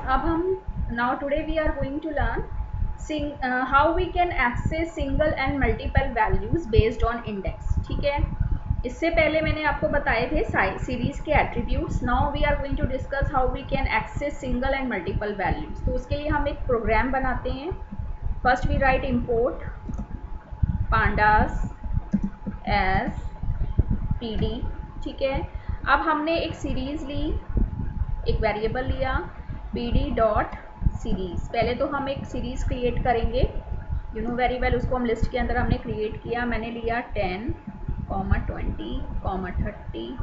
अब हम now today we are going to learn how we can access single and multiple values based on index. ठीक है, इससे पहले मैंने आपको बताए थे सीरीज के attributes. Now we are going to discuss how we can access single and multiple values. तो उसके लिए हम एक प्रोग्राम बनाते हैं। First we write import pandas as pd। ठीक है, अब हमने एक सीरीज ली, एक वेरिएबल लिया pd डॉट सीरीज। पहले तो हम एक सीरीज क्रिएट करेंगे, यू नो वेरी वेल, उसको हम लिस्ट के अंदर हमने क्रिएट किया। मैंने लिया 10, 20, 30, 40,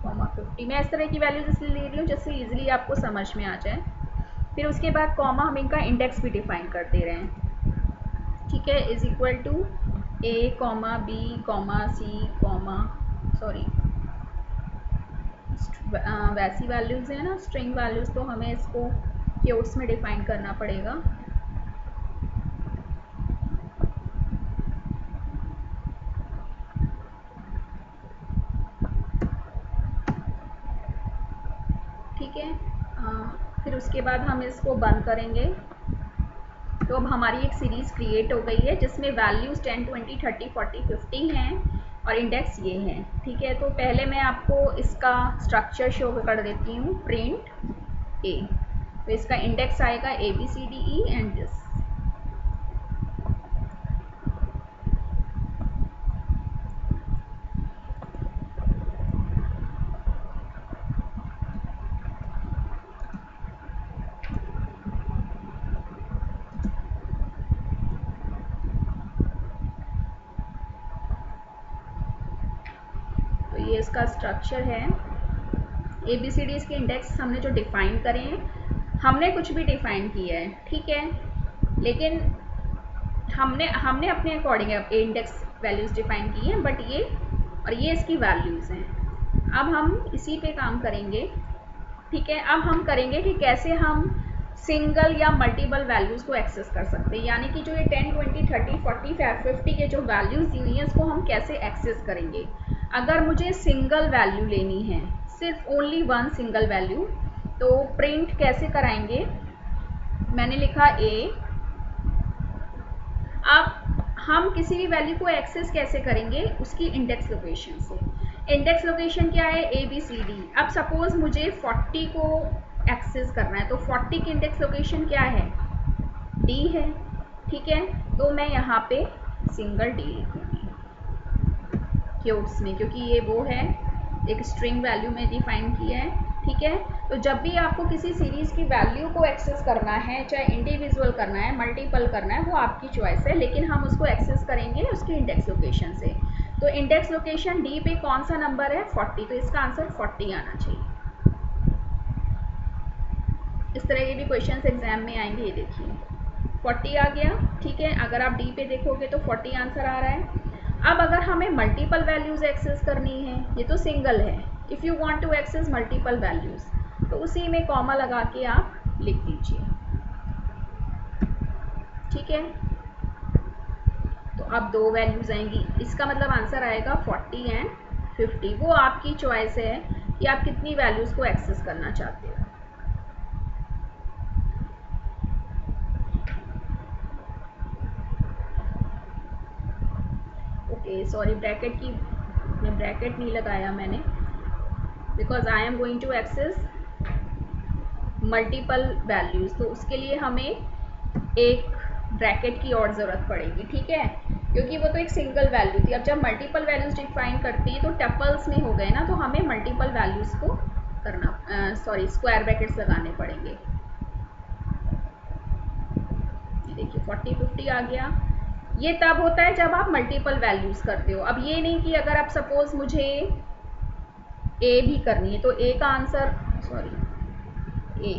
50। मैं इस तरह की वैल्यूज इसलिए ले रही हूँ जिससे ईजिली आपको समझ में आ जाए। फिर उसके बाद कॉमा हम इनका इंडेक्स भी डिफाइन कर दे रहे हैं। ठीक है, is equal to A comma B comma C comma sorry वैसी वैल्यूज़ है ना, स्ट्रिंग वैल्यूज़, तो हमें इसको क्योट्स में डिफाइन करना पड़ेगा। ठीक है, फिर उसके बाद हम इसको बंद करेंगे। तो अब हमारी एक सीरीज़ क्रिएट हो गई है जिसमें वैल्यूज़ 10, 20, 30, 40, 50 हैं और इंडेक्स ये है। ठीक है, तो पहले मैं आपको इसका स्ट्रक्चर शो कर देती हूँ। प्रिंट ए, तो इसका इंडेक्स आएगा ABCDE एंड दिस। तो ये इसका स्ट्रक्चर है। ABCD इसके इंडेक्स हमने जो डिफाइन करे हैं, हमने कुछ भी डिफाइन किया है, ठीक है, लेकिन हमने अपने अकॉर्डिंग इंडेक्स वैल्यूज़ डिफाइन की हैं, बट ये और ये इसकी वैल्यूज़ हैं। अब हम इसी पे काम करेंगे। ठीक है, अब हम करेंगे कि कैसे हम सिंगल या मल्टीपल वैल्यूज़ को एक्सेस कर सकते हैं, यानी कि जो ये 10, 20, 30, 40, 50 के जो वैल्यूज़ दी हुई हैं उसको हम कैसे एक्सेस करेंगे। अगर मुझे सिंगल वैल्यू लेनी है, सिर्फ ओनली वन सिंगल वैल्यू, तो प्रिंट कैसे कराएंगे। मैंने लिखा ए। अब हम किसी भी वैल्यू को एक्सेस कैसे करेंगे, उसकी इंडेक्स लोकेशन से। इंडेक्स लोकेशन क्या है, ABCD। अब सपोज मुझे 40 को एक्सेस करना है, तो 40 की इंडेक्स लोकेशन क्या है, D है। ठीक है, तो मैं यहाँ पे सिंगल D लिखूँगी क्योट्स में, क्योंकि ये वो है एक स्ट्रिंग वैल्यू में डिफाइन किया है। ठीक है, तो जब भी आपको किसी सीरीज़ की वैल्यू को एक्सेस करना है, चाहे इंडिविजुअल करना है, मल्टीपल करना है, वो आपकी चॉइस है, लेकिन हम उसको एक्सेस करेंगे उसकी इंडेक्स लोकेशन से। तो इंडेक्स लोकेशन D पे कौन सा नंबर है, 40, तो इसका आंसर 40 आना चाहिए। इस तरह के भी क्वेश्चंस एग्जाम में आएंगे, ये देखिए 40 आ गया। ठीक है, अगर आप D पे देखोगे तो 40 आंसर आ रहा है। अब अगर हमें मल्टीपल वैल्यूज़ एक्सेस करनी है, ये तो सिंगल है, if you want to access multiple values, तो उसी में कॉमा लगा के आप लिख दीजिए। ठीक है, तो अब दो वैल्यूज़ आएंगी, इसका मतलब आंसर आएगा 40 एंड 50। वो आपकी चॉइस है कि आप कितनी वैल्यूज़ को एक्सेस करना चाहते हो। ओके, सॉरी, ब्रैकेट की मैं ब्रैकेट नहीं लगाया मैंने, because I am going to access multiple values, तो उसके लिए हमें एक ब्रैकेट की और ज़रूरत पड़ेगी। ठीक है, क्योंकि वो तो एक सिंगल वैल्यू थी। अब जब मल्टीपल वैल्यूज़ डिफाइन करते हैं तो टपल्स में हो गए ना, तो हमें मल्टीपल वैल्यूज़ को करना सॉरी स्क्वायर ब्रैकेट्स लगाने पड़ेंगे। देखिए 40, 50 आ गया। ये तब होता है जब आप मल्टीपल वैल्यूज़ करते हो। अब ये नहीं कि अगर आप सपोज मुझे ए भी करनी है, तो ए का आंसर सॉरी ए,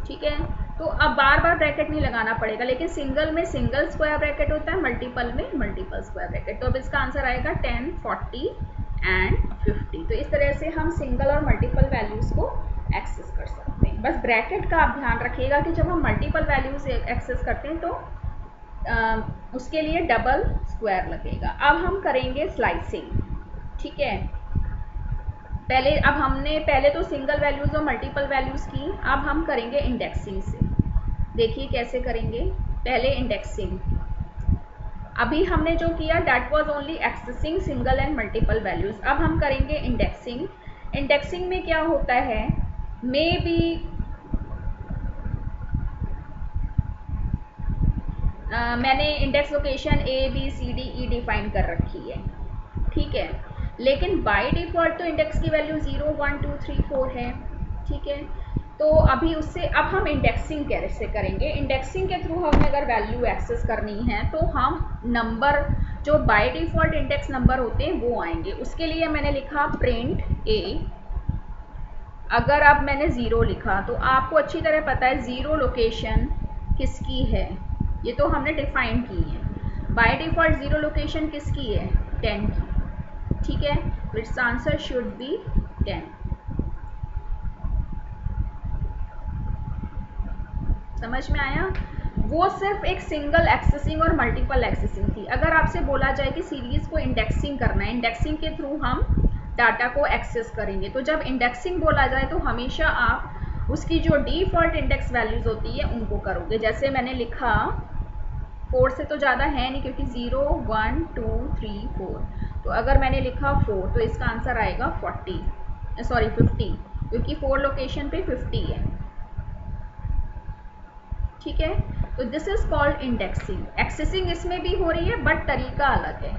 ठीक है, तो अब बार बार ब्रैकेट नहीं लगाना पड़ेगा, लेकिन सिंगल में सिंगल स्क्वायर ब्रैकेट होता है, मल्टीपल में मल्टीपल स्क्वायर ब्रैकेट। तो अब इसका आंसर आएगा 10, 40 एंड 50। तो इस तरह से हम सिंगल और मल्टीपल वैल्यूज़ को एक्सेस कर सकते हैं। बस ब्रैकेट का आप ध्यान रखिएगा कि जब हम मल्टीपल वैल्यूज एक्सेस करते हैं तो उसके लिए डबल स्क्वायर लगेगा। अब हम करेंगे स्लाइसिंग। ठीक है। पहले अब हमने पहले तो सिंगल वैल्यूज और मल्टीपल वैल्यूज की, अब हम करेंगे इंडेक्सिंग से। देखिए कैसे करेंगे। पहले इंडेक्सिंग, अभी हमने जो किया that was only accessing single and multiple values. अब हम करेंगे इंडेक्सिंग। इंडेक्सिंग में क्या होता है, मे बी मैंने इंडेक्स लोकेशन ABCDE डिफाइन कर रखी है, ठीक है। लेकिन बाय डिफ़ॉल्ट तो इंडेक्स की वैल्यू 0 1 2 3 4 है, ठीक है। तो अभी उससे अब हम इंडेक्सिंग कैसे करेंगे। इंडेक्सिंग के थ्रू हमें अगर वैल्यू एक्सेस करनी है तो हम नंबर जो बाय डिफ़ॉल्ट इंडेक्स नंबर होते हैं वो आएंगे। उसके लिए मैंने लिखा प्रिंट A। अगर अब मैंने 0 लिखा तो आपको अच्छी तरह पता है 0 लोकेशन किसकी है, ये तो हमने डिफाइन की है। बाय डिफ़ॉल्ट 0 लोकेशन किसकी है, 10 की, ठीक है। तो इट्स आंसर शुड बी 10। समझ में आया। वो सिर्फ एक सिंगल एक्सेसिंग और मल्टीपल एक्सेसिंग थी। अगर आपसे बोला जाए कि सीरीज को इंडेक्सिंग करना है, इंडेक्सिंग के थ्रू हम डाटा को एक्सेस करेंगे, तो जब इंडेक्सिंग बोला जाए तो हमेशा आप उसकी जो डिफ़ॉल्ट इंडेक्स वैल्यूज होती है उनको करोगे। जैसे मैंने लिखा 4 से तो ज़्यादा है नहीं क्योंकि 0 1 2 3 4, तो अगर मैंने लिखा 4 तो इसका आंसर आएगा 50, क्योंकि 4 लोकेशन पे 50 है, ठीक है। तो this is called indexing. Accessing इसमें भी हो रही है बट तरीका अलग है।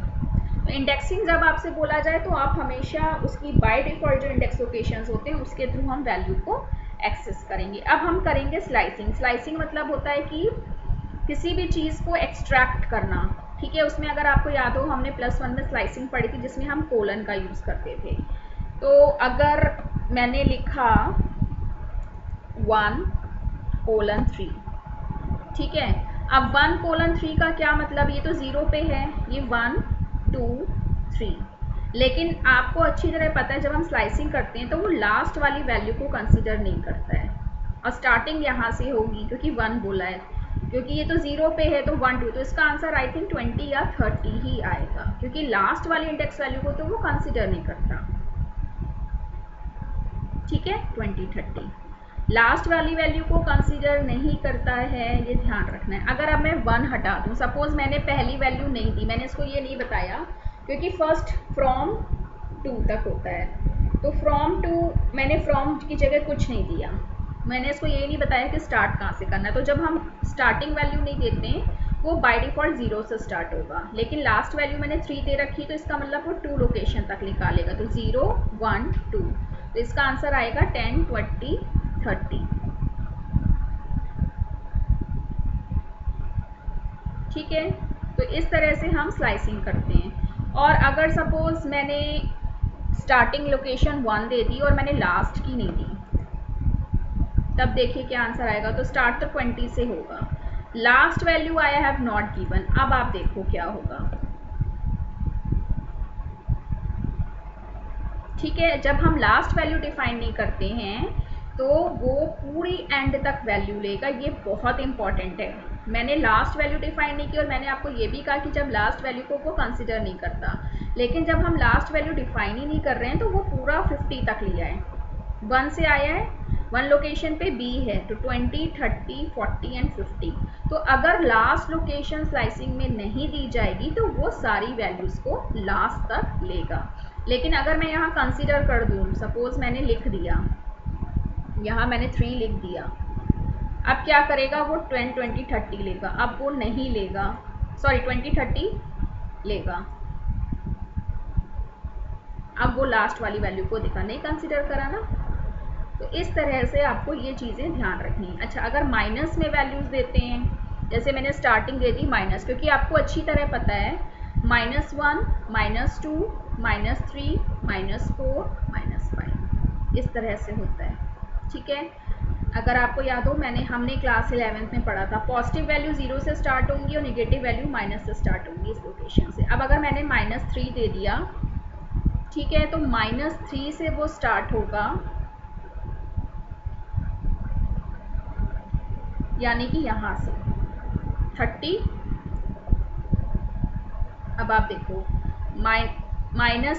तो इंडेक्सिंग जब आपसे बोला जाए तो आप हमेशा उसकी बाय डिफ़ॉल्ट जो इंडेक्स लोकेशंस होते हैं उसके थ्रू हम वैल्यू को एक्सेस करेंगे। अब हम करेंगे स्लाइसिंग। स्लाइसिंग मतलब होता है कि किसी भी चीज़ को एक्सट्रैक्ट करना, ठीक है। उसमें अगर आपको याद हो हमने +1 में स्लाइसिंग पढ़ी थी जिसमें हम कोलन का यूज़ करते थे। तो अगर मैंने लिखा 1:3, ठीक है। अब 1:3 का क्या मतलब, ये तो 0 पे है, ये 1 2 3, लेकिन आपको अच्छी तरह पता है जब हम स्लाइसिंग करते हैं तो वो लास्ट वाली वैल्यू को कंसीडर नहीं करता है और स्टार्टिंग यहाँ से होगी क्योंकि 1 बोला है, क्योंकि ये तो 0 पे है तो 1 2, तो इसका आंसर आई थिंक 20 या 30 ही आएगा क्योंकि लास्ट वाली इंडेक्स वैल्यू को तो वो कंसीडर नहीं करता, ठीक है। 20 30 लास्ट वाली वैल्यू को कंसीडर नहीं करता है, ये ध्यान रखना है। अगर अब मैं 1 हटा दूँ, सपोज मैंने पहली वैल्यू नहीं दी, मैंने इसको ये नहीं बताया क्योंकि फर्स्ट फ्रॉम 2 तक होता है, तो फ्रॉम 2 मैंने फ्रॉम की जगह कुछ नहीं दिया, मैंने इसको ये नहीं बताया कि स्टार्ट कहाँ से करना है। तो जब हम स्टार्टिंग वैल्यू नहीं देते वो बाय डिफ़ॉल्ट 0 से स्टार्ट होगा, लेकिन लास्ट वैल्यू मैंने 3 दे रखी तो इसका मतलब वो 2 लोकेशन तक निकालेगा, तो 0 1 2, तो इसका आंसर आएगा 10 20 30, ठीक है। तो इस तरह से हम स्लाइसिंग करते हैं। और अगर सपोज मैंने स्टार्टिंग लोकेशन 1 दे दी और मैंने लास्ट की नहीं दी, तब देखिए क्या आंसर आएगा। तो स्टार्ट तो 20 से होगा, last value I have not given, अब आप देखो क्या होगा, ठीक है। जब हम लास्ट वैल्यू डिफाइन नहीं करते हैं तो वो पूरी एंड तक वैल्यू लेगा, ये बहुत इंपॉर्टेंट है। मैंने लास्ट वैल्यू डिफाइन नहीं की और मैंने आपको ये भी कहा कि जब लास्ट वैल्यू को वो कंसिडर नहीं करता, लेकिन जब हम लास्ट वैल्यू डिफाइन ही नहीं कर रहे हैं तो वो पूरा 50 तक लिया है, 1 से आया है, 1 लोकेशन पे B है, तो 20 30 40 एंड 50। तो अगर लास्ट लोकेशन स्लाइसिंग में नहीं दी जाएगी तो वो सारी वैल्यूज़ को लास्ट तक लेगा। लेकिन अगर मैं यहाँ कंसीडर कर दूँ, सपोज मैंने लिख दिया, यहाँ मैंने 3 लिख दिया, अब क्या करेगा वो 10 20 30 लेगा, अब वो नहीं लेगा, सॉरी 20 30 लेगा, अब वो लास्ट वाली वैल्यू को देखा, नहीं कंसीडर करा ना। तो इस तरह से आपको ये चीज़ें ध्यान रखनी है। अच्छा, अगर माइनस में वैल्यूज़ देते हैं, जैसे मैंने स्टार्टिंग दे दी माइनस, क्योंकि आपको अच्छी तरह पता है -1 -2 -3 -4 -5 इस तरह से होता है, ठीक है। अगर आपको याद हो हमने क्लास 11th में पढ़ा था, पॉजिटिव वैल्यू 0 से स्टार्ट होंगी और नेगेटिव वैल्यू माइनस से स्टार्ट होंगी इस लोकेशन से। अब अगर मैंने -3 दे दिया, ठीक है, तो -3 से वो स्टार्ट होगा, यानी कि यहाँ से 30। अब आप देखो माइनस